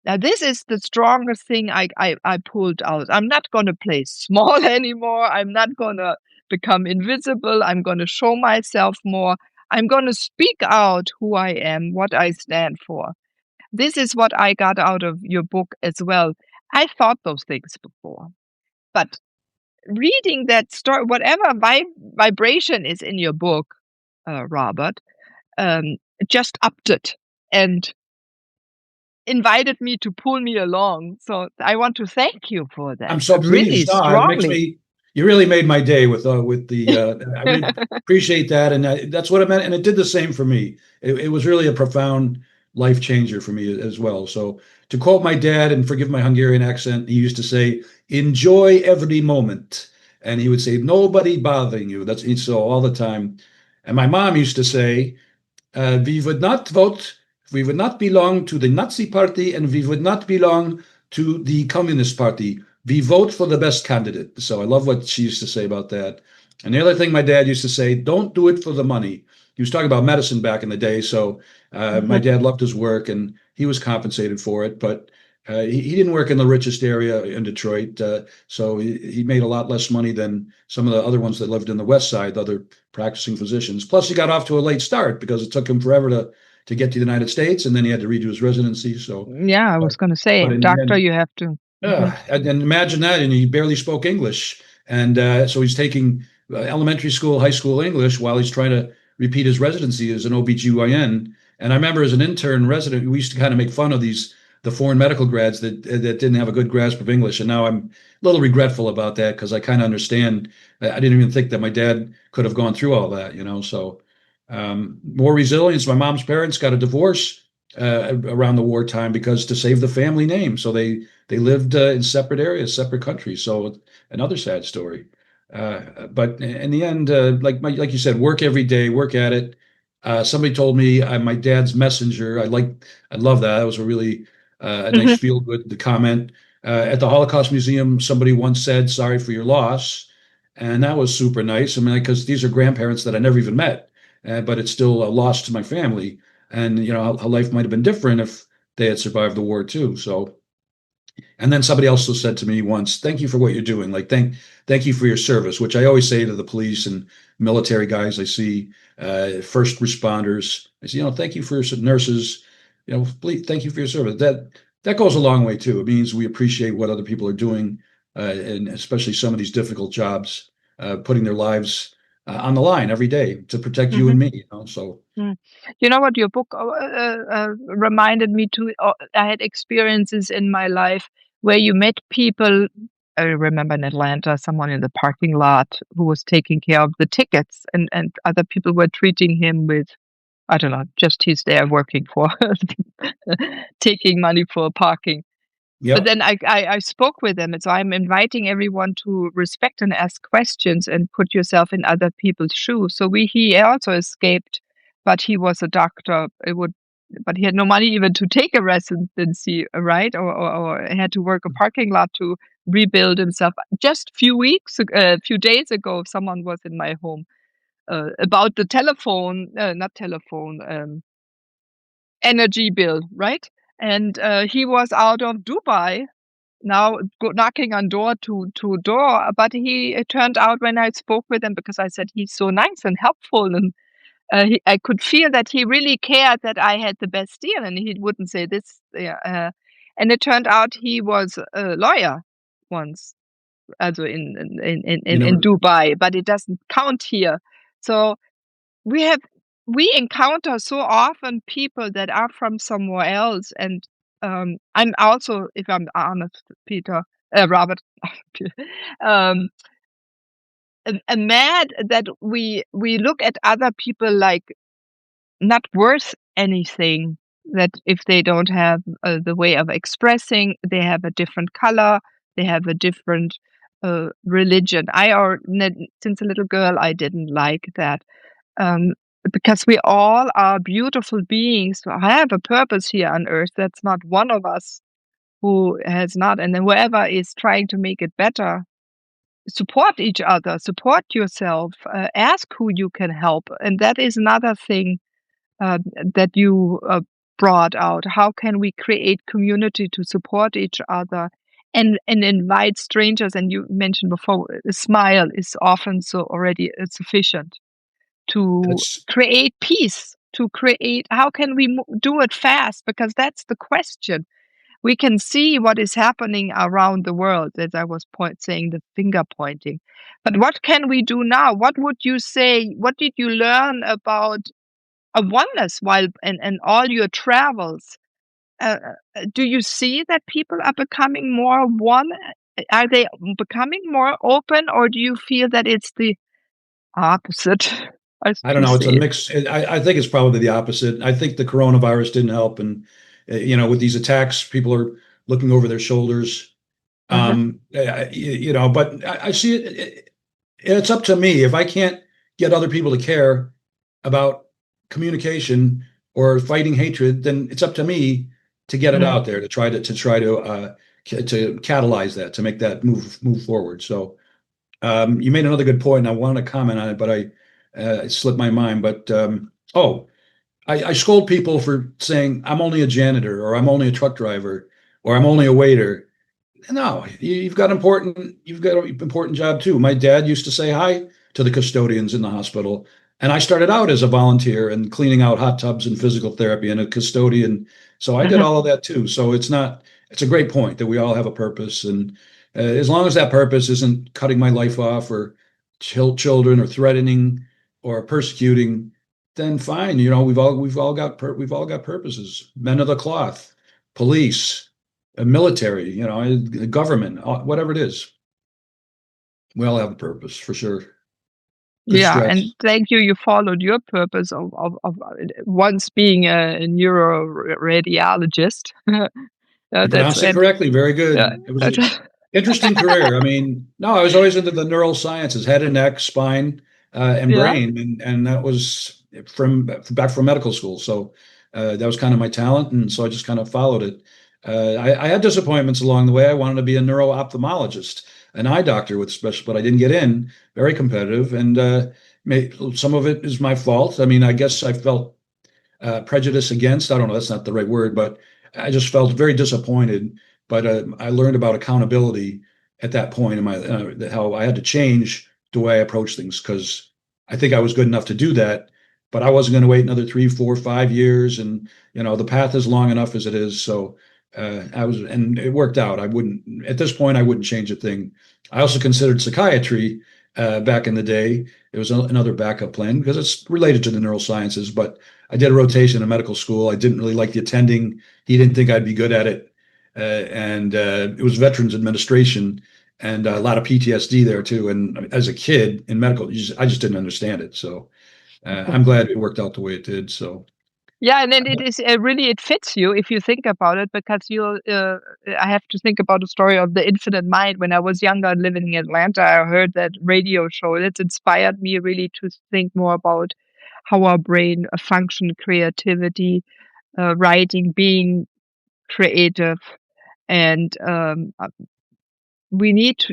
Now, this is the strongest thing I pulled out. I'm not going to play small anymore. I'm not going to become invisible. I'm going to show myself more. I'm going to speak out who I am, what I stand for. This is what I got out of your book as well. I thought those things before, but reading that story, whatever vibration is in your book, Robert, just upped it and invited me to pull me along. So I want to thank you for that. I'm so Really pleased. No, it makes strongly. me. You really made my day with the. I really appreciate that, and that's what it meant. And it did the same for me. It was really a profound life changer for me as well. So to quote my dad, and forgive my Hungarian accent, he used to say, "Enjoy every moment," and he would say, "Nobody bothering you." That's so all the time. And my mom used to say, we would not vote, we would not belong to the Nazi party, and we would not belong to the Communist Party. We vote for the best candidate. So I love what she used to say about that. And the other thing my dad used to say, don't do it for the money. He was talking about medicine back in the day. So my dad loved his work and he was compensated for it. But he didn't work in the richest area in Detroit. So he made a lot less money than some of the other ones that lived in the West Side, the other practicing physicians. Plus, he got off to a late start because it took him forever to get to the United States, and then he had to redo his residency. So, yeah, I was going to say, doctor, you have to. And imagine that, and he barely spoke English, and so he's taking elementary school, high school English while he's trying to repeat his residency as an OBGYN. And I remember as an intern resident, we used to kind of make fun of the foreign medical grads that didn't have a good grasp of English. And now I'm a little regretful about that because I kind of understand. I didn't even think that my dad could have gone through all that, So more resilience. My mom's parents got a divorce around the wartime because to save the family name. So they lived in separate areas, separate countries. So another sad story. But in the end, like you said, work every day, work at it. Somebody told me I'm my dad's messenger. I love that. That was a really a nice feel good comment. At the Holocaust Museum, somebody once said, "Sorry for your loss," and that was super nice. I mean, because these are grandparents that I never even met, but it's still a loss to my family. And how life might have been different if they had survived the war too. So, and then somebody also said to me once, "Thank you for what you're doing. Like, thank you for your service," which I always say to the police and military guys I see, first responders. I say, thank you for your nurses. Please, thank you for your service. That goes a long way too. It means we appreciate what other people are doing, and especially some of these difficult jobs, putting their lives on the line every day to protect you and me. So. You know what your book reminded me to? I had experiences in my life where you met people. I remember in Atlanta, someone in the parking lot who was taking care of the tickets, and other people were treating him with, I don't know, just he's there working for taking money for parking. Yep. But then I spoke with them, and so I'm inviting everyone to respect and ask questions and put yourself in other people's shoes. So he also escaped, but he was a doctor. But he had no money even to take a residency, right? Or had to work a parking lot to rebuild himself. Just few days ago, someone was in my home about the energy bill, right? And he was out of Dubai now knocking on door to door. But it turned out when I spoke with him, because I said he's so nice and helpful, and I could feel that he really cared that I had the best deal, and he wouldn't say this. And it turned out he was a lawyer once, also You in never, Dubai, but it doesn't count here. So we encounter so often people that are from somewhere else, and I'm also, if I'm honest, Robert, um, mad that we look at other people like not worth anything. That if they don't have the way of expressing, they have a different color, they have a different religion. Since a little girl, I didn't like that. Um, because we all are beautiful beings who have a purpose here on earth. That's not one of us who has not. And then whoever is trying to make it better, support each other, support yourself, ask who you can help. And that is another thing that you brought out. How can we create community to support each other and invite strangers? And you mentioned before, a smile is often so already sufficient to that's, create peace, to create, how can we do it fast? Because that's the question. We can see what is happening around the world, as I was saying, the finger pointing. But what can we do now? What would you say? What did you learn about a oneness while and all your travels? Do you see that people are becoming more one? Are they becoming more open, or do you feel that it's the opposite, as I don't to know. It's a say it? mix. I think it's probably the opposite. I think the coronavirus didn't help. And, with these attacks, people are looking over their shoulders. Uh-huh. But I see it's up to me. If I can't get other people to care about communication or fighting hatred, then it's up to me to get it Mm. out there, to catalyze that, to make that move forward. So you made another good point, and I wanted to comment on it, but it slipped my mind. But I scold people for saying I'm only a janitor, or I'm only a truck driver, or I'm only a waiter. No, you've got an important job too. My dad used to say hi to the custodians in the hospital, and I started out as a volunteer and cleaning out hot tubs and physical therapy and a custodian. So I did Uh-huh. all of that too. So it's a great point that we all have a purpose, and as long as that purpose isn't cutting my life off or children or threatening or persecuting, then fine. We've all got purposes. Men of the cloth, police, military, government, whatever it is. We all have a purpose for sure. Good Yeah, and stress. thank you. You followed your purpose of once being a neuro radiologist. You That's pronounced it and correctly. Very yeah, good. It was that's an interesting career. I mean, no, I was always into the neural sciences, head and neck, spine, and yeah. brain, and that was from back from medical school. So that was kind of my talent, and so I just kind of followed it. I had disappointments along the way. I wanted to be a neuro-ophthalmologist, an eye doctor with special, but I didn't get in. Very competitive, and some of it is my fault. I mean, I guess I felt prejudice against. I don't know. That's not the right word, but I just felt very disappointed. But I learned about accountability at that point in my how I had to change the way I approach things, because I think I was good enough to do that, but I wasn't going to wait another 3, 4, 5 years, and the path is long enough as it is. So and it worked out. I wouldn't at this point. I wouldn't change a thing. I also considered psychiatry back in the day. It was another backup plan because it's related to the neurosciences, but I did a rotation in medical school. I didn't really like the attending. He didn't think I'd be good at it. And it was Veterans Administration and a lot of PTSD there too. And as a kid in medical, I just didn't understand it. So I'm glad it worked out the way it did. So Yeah, and then it is really, it fits you if you think about it, because I have to think about the story of the infinite mind. When I was younger living in Atlanta, I heard that radio show. It inspired me really to think more about how our brain function, creativity, writing, being creative. And we need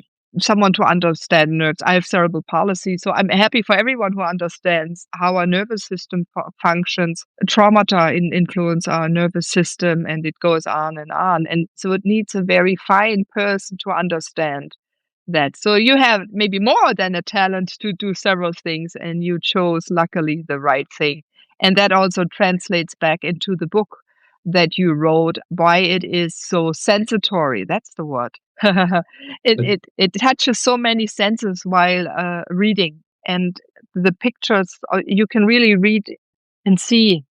someone to understand nerves. I have cerebral palsy, so I'm happy for everyone who understands how our nervous system functions. Traumata influence our nervous system, and it goes on and on. And so it needs a very fine person to understand that. So you have maybe more than a talent to do several things, and you chose, luckily, the right thing. And that also translates back into the book that you wrote, why it is so sensatory. That's the word. It touches so many senses while reading, and the pictures you can really read and see,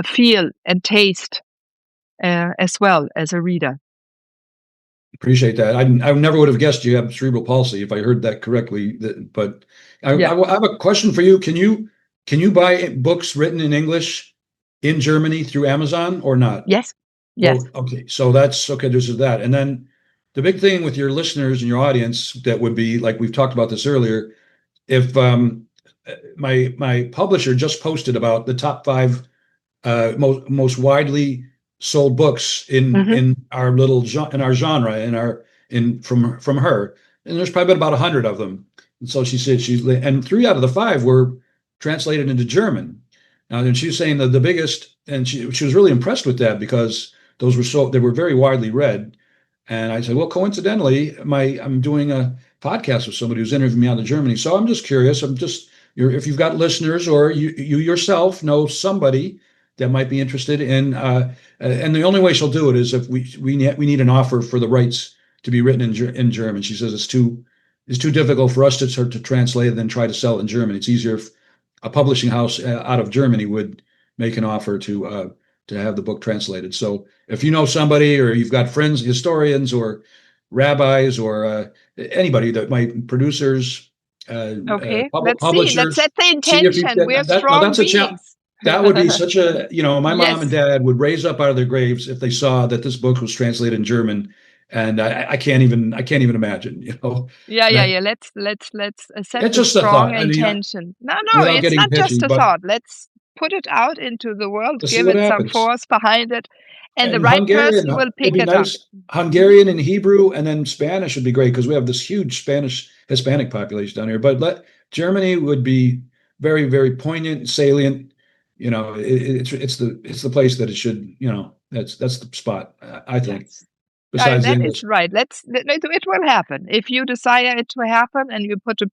feel and taste as well as a reader. Appreciate that. I never would have guessed you have cerebral palsy if I heard that correctly. But I have a question for you. Can you buy books written in English in Germany through Amazon or not? Yes. Yes. Oh, okay. So that's okay. There's that. And then the big thing with your listeners and your audience that would be, like we've talked about this earlier, if my publisher just posted about the top 5 most widely sold books in our genre from her, and there's probably been about 100 of them. And so she said and 3 out of the 5 were translated into German. Now, then she's saying that the biggest, and she was really impressed with that because they were very widely read. And I said, well, coincidentally, I'm doing a podcast with somebody who's interviewing me out of Germany. So I'm just curious. If you've got listeners or you yourself know somebody that might be interested in, and the only way she'll do it is if we need an offer for the rights to be written in German. She says it's too difficult for us to translate and then try to sell it in German. It's easier if a publishing house out of Germany would make an offer to have the book translated. So if you know somebody, or you've got friends, historians or rabbis, or anybody that might, producers, let's publishers, see. Let's set the intention. We're strong beings. That would be such a, my mom and dad would raise up out of their graves if they saw that this book was translated in German. And I can't even imagine, Yeah. Let's set it's a just strong a thought. intention. No, it's not just a thought. Let's put it out into the world, give it some force behind it, and the right Hungarian, person will pick it up. Hungarian and Hebrew, and then Spanish would be great because we have this huge Hispanic population down here. But Germany would be very, very poignant, salient. It's the place that it should. That's the spot. I think. Yes. That is right. It will happen if you desire it to happen, and you put a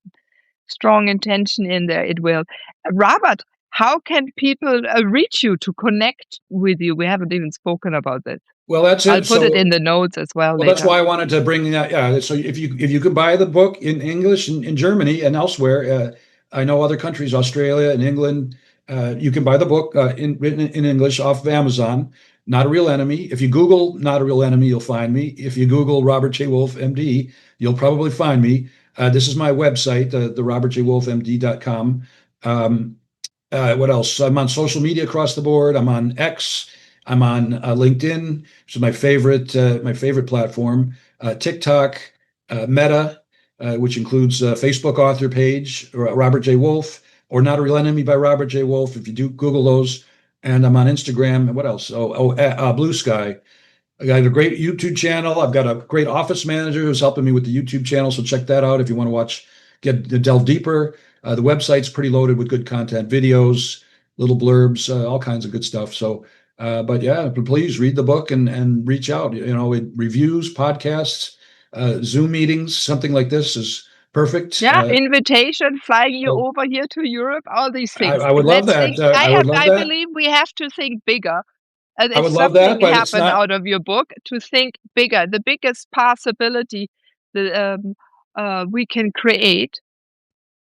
strong intention in there. It will. Robert, how can people reach you to connect with you? We haven't even spoken about this. Well, that's it. I'll put it in the notes as well. Well, that's why I wanted to bring that. Yeah. So if you can buy the book in English in Germany and elsewhere, I know other countries, Australia and England, you can buy the book written in English off of Amazon. Not a Real Enemy. If you Google Not a Real Enemy, you'll find me. If you Google Robert J. Wolfe, MD, you'll probably find me. This is my website, the robertjwolfemd.com. What else? I'm on social media across the board. I'm on X. I'm on LinkedIn, which is my favorite platform. TikTok, Meta, which includes Facebook author page, Robert J. Wolfe, or Not a Real Enemy by Robert J. Wolfe. If you do Google those. And I'm on Instagram. And what else? Blue Sky. I got a great YouTube channel. I've got a great office manager who's helping me with the YouTube channel. So check that out if you want to delve deeper. The website's pretty loaded with good content, videos, little blurbs, all kinds of good stuff. So, but yeah, please read the book and reach out. Reviews, podcasts, Zoom meetings, something like this is perfect. Yeah, invitation, flying you over here to Europe, all these things. I would love that. I believe we have to think bigger. I would love that, but happen out of your book, to think bigger. The biggest possibility that we can create,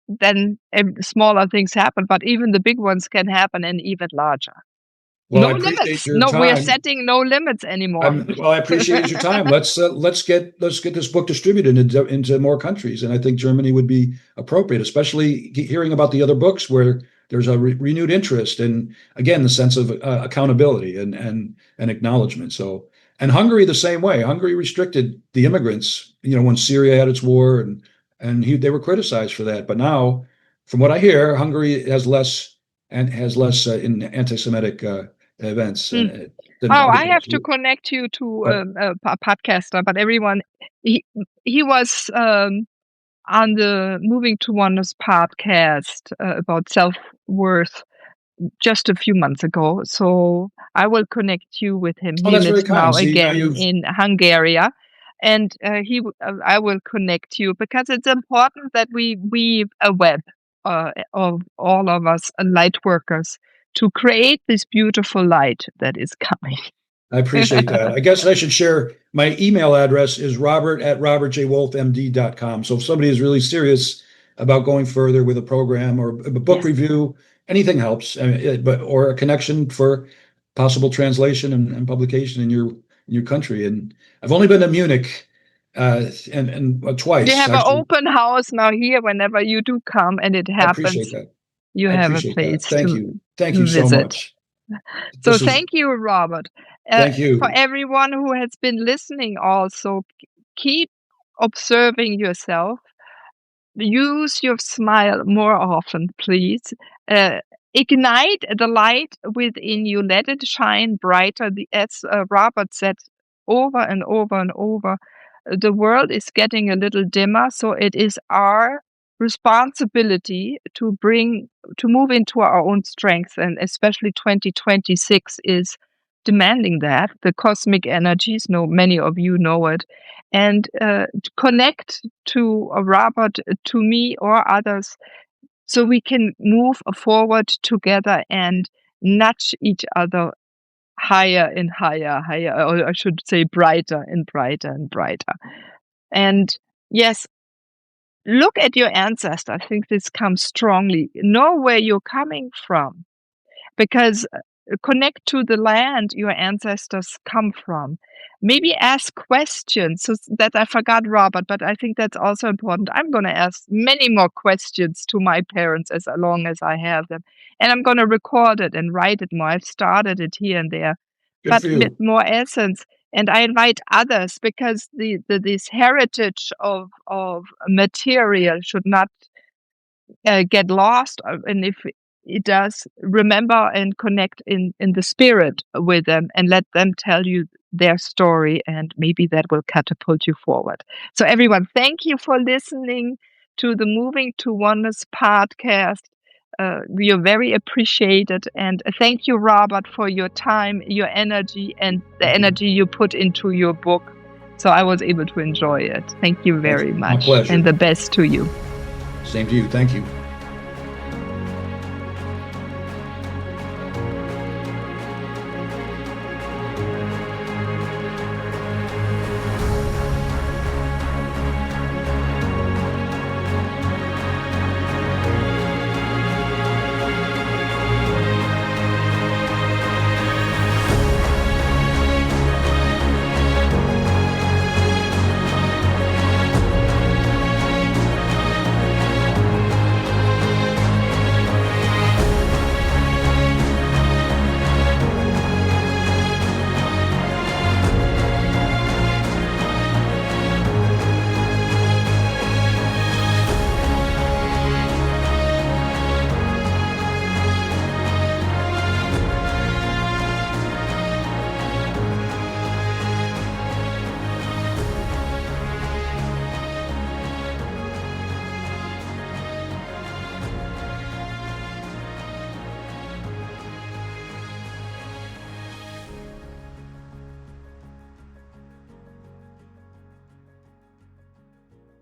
then smaller things happen, but even the big ones can happen and even larger. Well, no limits. We're setting no limits anymore. I appreciate your time. Let's get this book distributed into more countries, and I think Germany would be appropriate, especially hearing about the other books where there's a renewed interest, and again the sense of accountability and acknowledgement. So, and Hungary the same way. Hungary restricted the immigrants, when Syria had its war, and they were criticized for that. But now, from what I hear, Hungary has less in anti-Semitic events. than Oh, other I have things. to connect you to But a podcaster, but everyone, he was on the Moving to Oneness podcast about self-worth just a few months ago. So I will connect you with him. oh, He that's very lives now kind. See, now again you've in Hungary, and I will connect you because it's important that we weave a web of all of us light workers to create this beautiful light that is coming. I appreciate that. I guess I should share my email address is robert@robertjwolfmd.com. So if somebody is really serious about going further with a program or a book Yes. review, anything helps. But or a connection for possible translation and publication in your country. And I've only been to Munich and We twice have an actually. open house now here whenever you do come and it I appreciate happens. that. You I have a appreciate that. place Thank you. Thank you to so visit. much. So This was thank you, Robert. thank For you. everyone who has been listening also, keep observing yourself. Use your smile more often, please. Ignite the light within you. Let it shine brighter. As Robert said over and over and over, the world is getting a little dimmer, so it is our responsibility to move into our own strength, and especially 2026 is demanding that. The cosmic energies, many of you know it, and to connect to Robert, to me, or others, so we can move forward together and nudge each other higher and higher, or I should say brighter and brighter and brighter. And yes, look at your ancestor. I think this comes strongly. Know where you're coming from, because connect to the land your ancestors come from. Maybe ask questions. So that I forgot, Robert, but I think that's also important. I'm going to ask many more questions to my parents as long as I have them. And I'm going to record it and write it more. I've started it here and there, Good but for with you. more essence. And I invite others, because this heritage of material should not get lost, and if it does, remember and connect in the spirit with them and let them tell you their story, and maybe that will catapult you forward. So everyone, thank you for listening to the Moving to Oneness podcast. We are very appreciated, and thank you, Robert, for your time, your energy, and the Thank you. energy you put into your book, so I was able to enjoy it. Thank you very My much, pleasure. and the best to you. Same to you. Thank you.